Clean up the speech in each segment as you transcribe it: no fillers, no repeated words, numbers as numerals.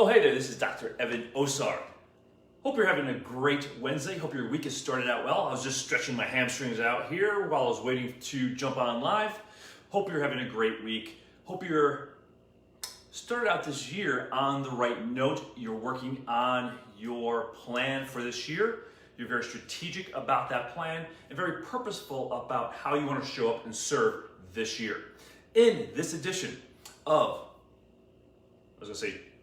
Oh, hey there, this is Dr. Evan Osar. Hope you're having a great Wednesday. Hope your week has started out well. I was just stretching my hamstrings out here while I was waiting to jump on live. Hope you're having a great week. Hope you're started out this year on the right note. You're working on your plan for this year. You're very strategic about that plan and very purposeful about how you want to show up and serve this year. In this edition of,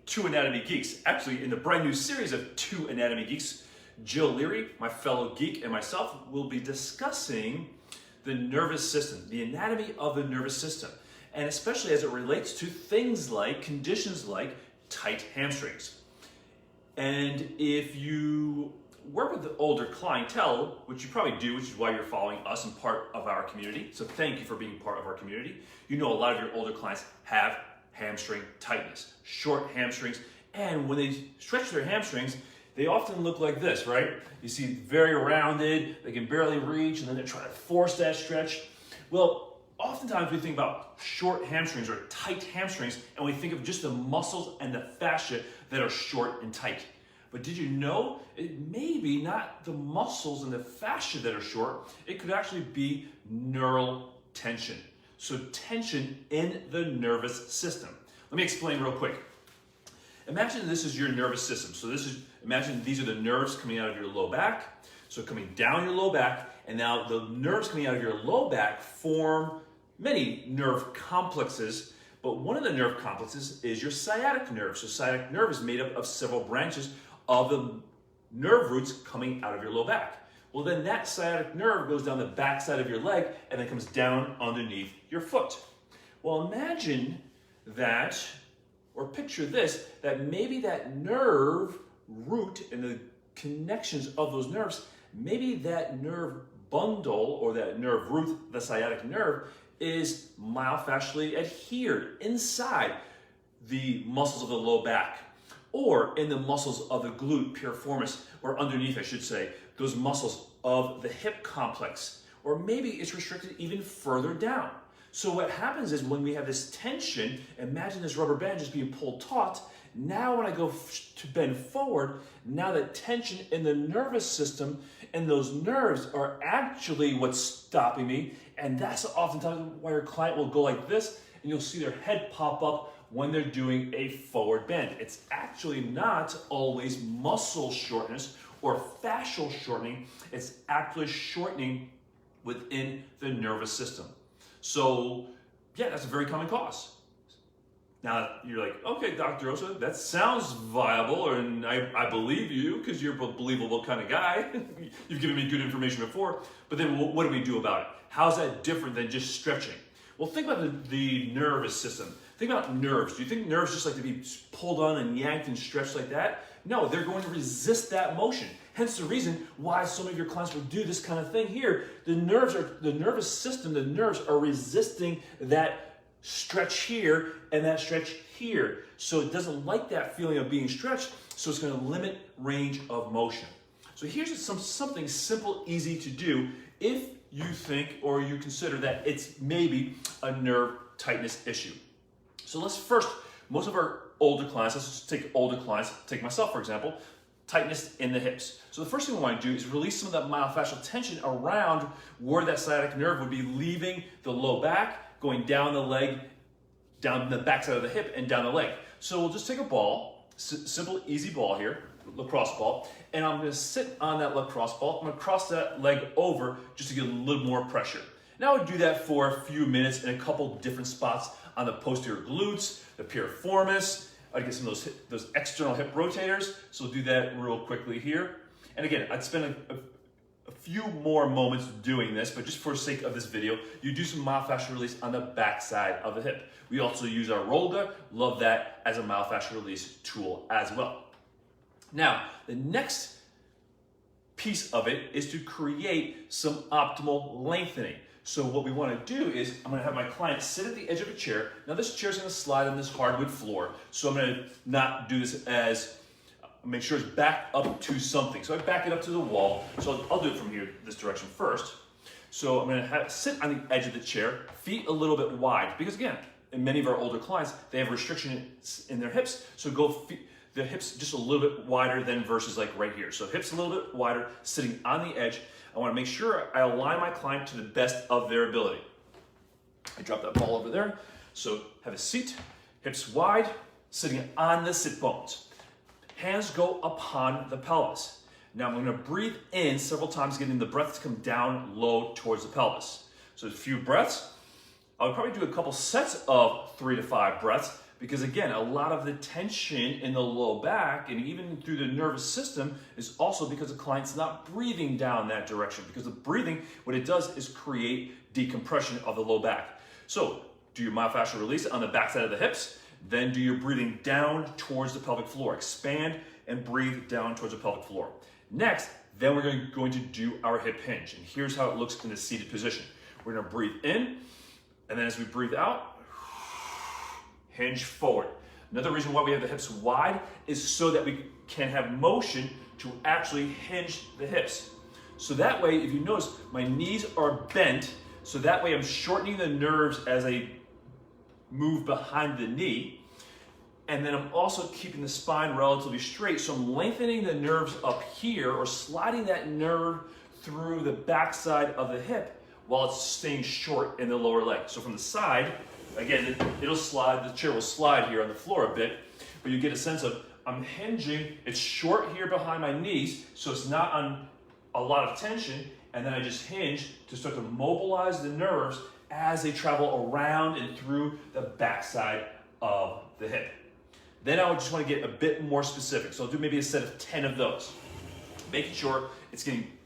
Two Anatomy Geeks, actually in the brand new series of Two Anatomy Geeks, Jill Leary, my fellow geek, and myself will be discussing the nervous system, the anatomy of the nervous system, and especially as it relates to things like, conditions like tight hamstrings. And if you work with the older clientele, which you probably do, which is why you're following us and part of our community, so thank you for being part of our community. You know a lot of your older clients have hamstring tightness, short hamstrings, and when they stretch their hamstrings, they often look like this, right? You see very rounded, they can barely reach, and then they're trying to force that stretch. Well, oftentimes we think about short hamstrings or tight hamstrings, and we think of just the muscles and the fascia that are short and tight. But did you know it may be not the muscles and the fascia that are short, it could actually be neural tension. So tension in the nervous system. Let me explain real quick. Imagine this is your nervous system. So imagine these are the nerves coming out of your low back. So coming down your low back, and now the nerves coming out of your low back form many nerve complexes, but one of the nerve complexes is your sciatic nerve. So sciatic nerve is made up of several branches of the nerve roots coming out of your low back. Well, then that sciatic nerve goes down the back side of your leg and then comes down underneath your foot. Well, imagine that, or picture this, that maybe that nerve root and the connections of those nerves, maybe that nerve bundle or that nerve root, the sciatic nerve, is myofascially adhered inside the muscles of the low back, or in the muscles of the glute piriformis, or underneath, I should say, those muscles of the hip complex, or maybe it's restricted even further down. So what happens is when we have this tension, imagine this rubber band just being pulled taut. Now when I go to bend forward, now the tension in the nervous system and those nerves are actually what's stopping me. And that's oftentimes why your client will go like this, and you'll see their head pop up when they're doing a forward bend. It's actually not always muscle shortness or fascial shortening. It's actually shortening within the nervous system. So yeah, that's a very common cause. Now you're like, okay, Dr. Osa, that sounds viable, and I believe you because you're a believable kind of guy. You've given me good information before, but then what do we do about it? How's that different than just stretching? Well, think about the nervous system. Think about nerves. Do you think nerves just like to be pulled on and yanked and stretched like that? No, they're going to resist that motion. Hence the reason why so many of your clients will do this kind of thing here. The nervous system, the nerves are resisting that stretch here and that stretch here. So it doesn't like that feeling of being stretched, so it's going to limit range of motion. So here's something simple, easy to do if you think or you consider that it's maybe a nerve tightness issue. So let's first, most of our older clients, let's just take older clients, take myself for example, tightness in the hips. So the first thing we want to do is release some of that myofascial tension around where that sciatic nerve would be leaving the low back, going down the leg, down the backside of the hip and down the leg. So we'll just take a ball, simple easy ball here, lacrosse ball, and I'm going to sit on that lacrosse ball. I'm going to cross that leg over just to get a little more pressure. Now I would do that for a few minutes in a couple different spots on the posterior glutes, the piriformis. I'd get some of those external hip rotators. So we'll do that real quickly here. And again, I'd spend a few more moments doing this, but just for the sake of this video, you do some myofascial release on the back side of the hip. We also use our Rolga. Love that as a myofascial release tool as well. Now, the next piece of it is to create some optimal lengthening. So what we want to do is I'm going to have my client sit at the edge of a chair. Now this chair is going to slide on this hardwood floor. So I'm going to not do this as, make sure it's back up to something. So I back it up to the wall. So I'll do it from here, this direction first. So I'm going to sit on the edge of the chair, feet a little bit wide. Because again, in many of our older clients, they have restriction in their hips. So the hips just a little bit wider than versus like right here. So hips a little bit wider, sitting on the edge. I want to make sure I align my client to the best of their ability. I drop that ball over there. So have a seat, hips wide, sitting on the sit bones. Hands go upon the pelvis. Now I'm going to breathe in several times, getting the breath to come down low towards the pelvis. So a few breaths. I would probably do a couple sets of 3 to 5 breaths, because again, a lot of the tension in the low back and even through the nervous system is also because the client's not breathing down that direction. Because the breathing, what it does is create decompression of the low back. So do your myofascial release on the backside of the hips, then do your breathing down towards the pelvic floor. Expand and breathe down towards the pelvic floor. Next, then we're going to do our hip hinge. And here's how it looks in the seated position. We're going to breathe in, and then as we breathe out, hinge forward. Another reason why we have the hips wide is so that we can have motion to actually hinge the hips. So that way, if you notice, my knees are bent, so that way I'm shortening the nerves as I move behind the knee. And then I'm also keeping the spine relatively straight. So I'm lengthening the nerves up here, or sliding that nerve through the backside of the hip while it's staying short in the lower leg. So from the side, again, it'll slide, the chair will slide here on the floor a bit, but you get a sense of I'm hinging, it's short here behind my knees, so it's not on a lot of tension, and then I just hinge to start to mobilize the nerves as they travel around and through the backside of the hip. Then I would just want to get a bit more specific. So I'll do maybe a set of 10 of those, making sure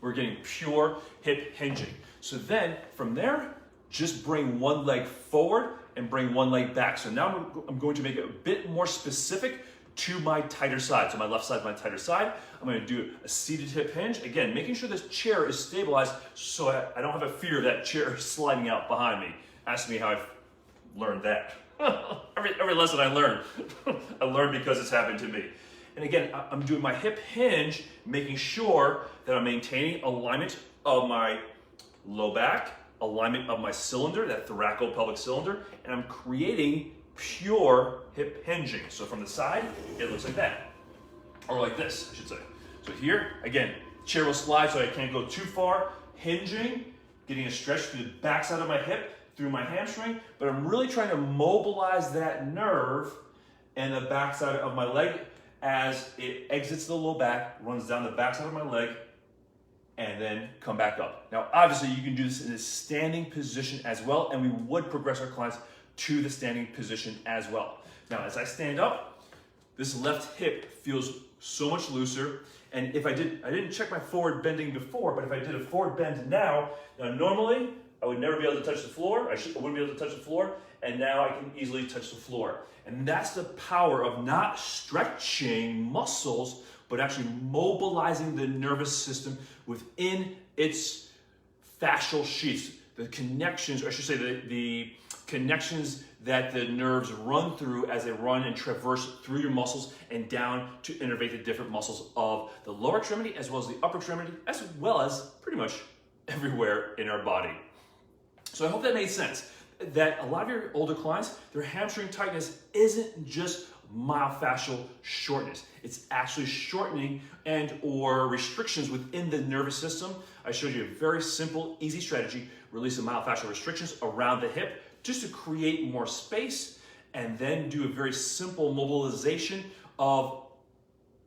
we're getting pure hip hinging. So then from there, just bring one leg forward and bring one leg back. So now I'm going to make it a bit more specific to my tighter side. So my left side, my tighter side. I'm going to do a seated hip hinge. Again, making sure this chair is stabilized so I don't have a fear of that chair sliding out behind me. Ask me how I've learned that. every lesson I learn, I learn because it's happened to me. And again, I'm doing my hip hinge, making sure that I'm maintaining alignment of my low back, alignment of my cylinder, that thoraco-pelvic cylinder, and I'm creating pure hip hinging. So from the side, it looks like that, or like this, I should say. So here, again, chair will slide so I can't go too far, hinging, getting a stretch through the backside of my hip, through my hamstring, but I'm really trying to mobilize that nerve and the backside of my leg as it exits the low back, runs down the backside of my leg, and then come back up. Now, obviously, you can do this in a standing position as well, and we would progress our clients to the standing position as well. Now, as I stand up, this left hip feels so much looser, and if I didn't check my forward bending before, but if I did a forward bend now normally, I would never be able to touch the floor. I wouldn't be able to touch the floor, and now I can easily touch the floor. And that's the power of not stretching muscles, but actually mobilizing the nervous system within its fascial sheaths. The connections, or I should say the connections that the nerves run through as they run and traverse through your muscles and down to innervate the different muscles of the lower extremity as well as the upper extremity, as well as pretty much everywhere in our body. So I hope that made sense, that a lot of your older clients, their hamstring tightness isn't just myofascial shortness. It's actually shortening and or restrictions within the nervous system. I showed you a very simple, easy strategy, releasing myofascial restrictions around the hip just to create more space, and then do a very simple mobilization of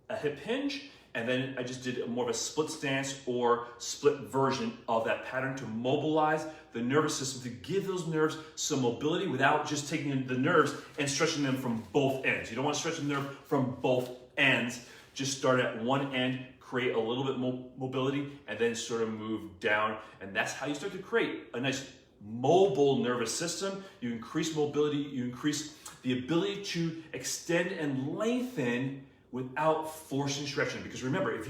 a hip hinge. And then I just did more of a split stance or split version of that pattern to mobilize the nervous system, to give those nerves some mobility without just taking the nerves and stretching them from both ends. You don't want to stretch the nerve from both ends. Just start at one end, create a little bit more mobility, and then sort of move down. And that's how you start to create a nice mobile nervous system. You increase mobility, you increase the ability to extend and lengthen without forcing stretching. Because remember, if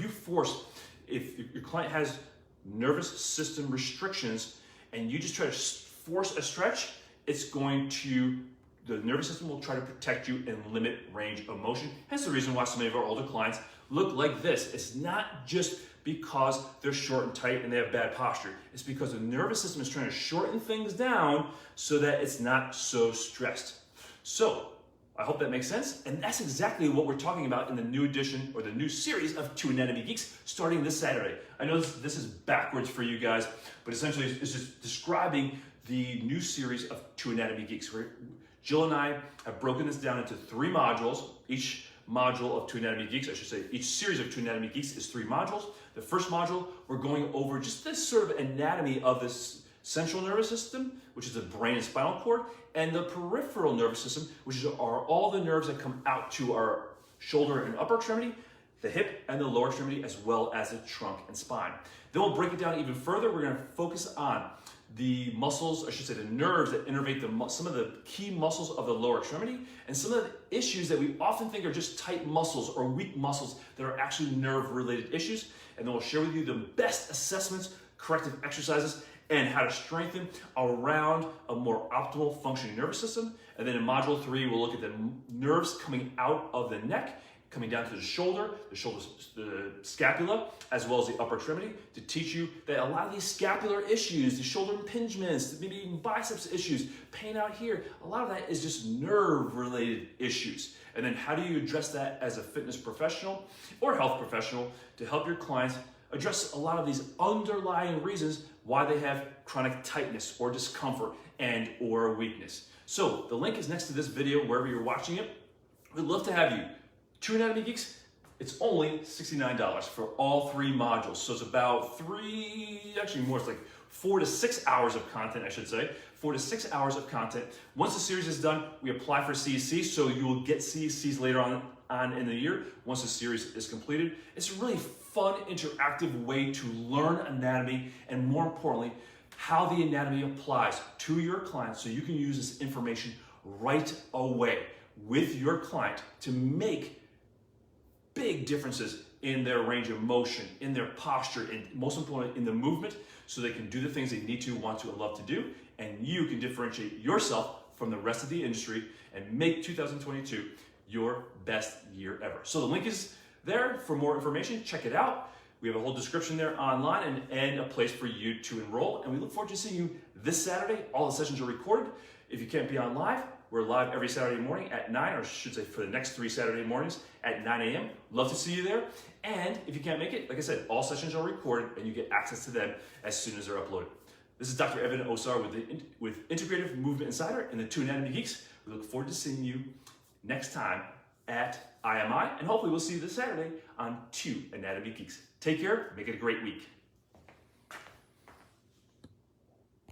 your client has nervous system restrictions and you just try to force a stretch, the nervous system will try to protect you and limit range of motion. Hence the reason why so many of our older clients look like this. It's not just because they're short and tight and they have bad posture. It's because the nervous system is trying to shorten things down so that it's not so stressed. So I hope that makes sense. And that's exactly what we're talking about in the new edition or the new series of Two Anatomy Geeks starting this Saturday. I know this is backwards for you guys, but essentially it's just describing the new series of Two Anatomy Geeks. Where Jill and I have broken this down into 3 modules. Each module of Two Anatomy Geeks, I should say, each series of Two Anatomy Geeks is 3 modules. The first module, we're going over just this sort of anatomy of this central nervous system, which is the brain and spinal cord, and the peripheral nervous system, which are all the nerves that come out to our shoulder and upper extremity, the hip and the lower extremity, as well as the trunk and spine. Then we'll break it down even further. We're going to focus on the muscles, I should say the nerves that innervate some of the key muscles of the lower extremity, and some of the issues that we often think are just tight muscles or weak muscles that are actually nerve-related issues. And then we'll share with you the best assessments, corrective exercises, and how to strengthen around a more optimal functioning nervous system. And then in module 3, we'll look at the nerves coming out of the neck, coming down to the shoulder, the scapula, as well as the upper extremity, to teach you that a lot of these scapular issues, the shoulder impingements, maybe even biceps issues, pain out here, a lot of that is just nerve-related issues. And then how do you address that as a fitness professional or health professional to help your clients address a lot of these underlying reasons why they have chronic tightness or discomfort and or weakness. So the link is next to this video wherever you're watching it. We'd love to have you. Two Anatomy Geeks, it's only $69 for all 3 modules. So it's about it's like 4 to 6 hours of content, I should say. 4 to 6 hours of content. Once the series is done, we apply for CEC, so you will get CECs later on in the year once the series is completed. It's a really fun, interactive way to learn anatomy, and more importantly, how the anatomy applies to your client so you can use this information right away with your client to make big differences in their range of motion, in their posture, and most importantly, in the movement, so they can do the things they need to, want to, and love to do, and you can differentiate yourself from the rest of the industry and make 2022 your best year ever. So the link is there for more information. Check it out. We have a whole description there online and a place for you to enroll. And we look forward to seeing you this Saturday. All the sessions are recorded. If you can't be on live, we're live every Saturday morning at 9, or I should say for the next 3 Saturday mornings at 9 a.m. Love to see you there. And if you can't make it, like I said, all sessions are recorded and you get access to them as soon as they're uploaded. This is Dr. Evan Osar with Integrative Movement Insider and the Two Anatomy Geeks. We look forward to seeing you next time at IMI, and hopefully we'll see you this Saturday on Two Anatomy Geeks. Take care, make it a great week.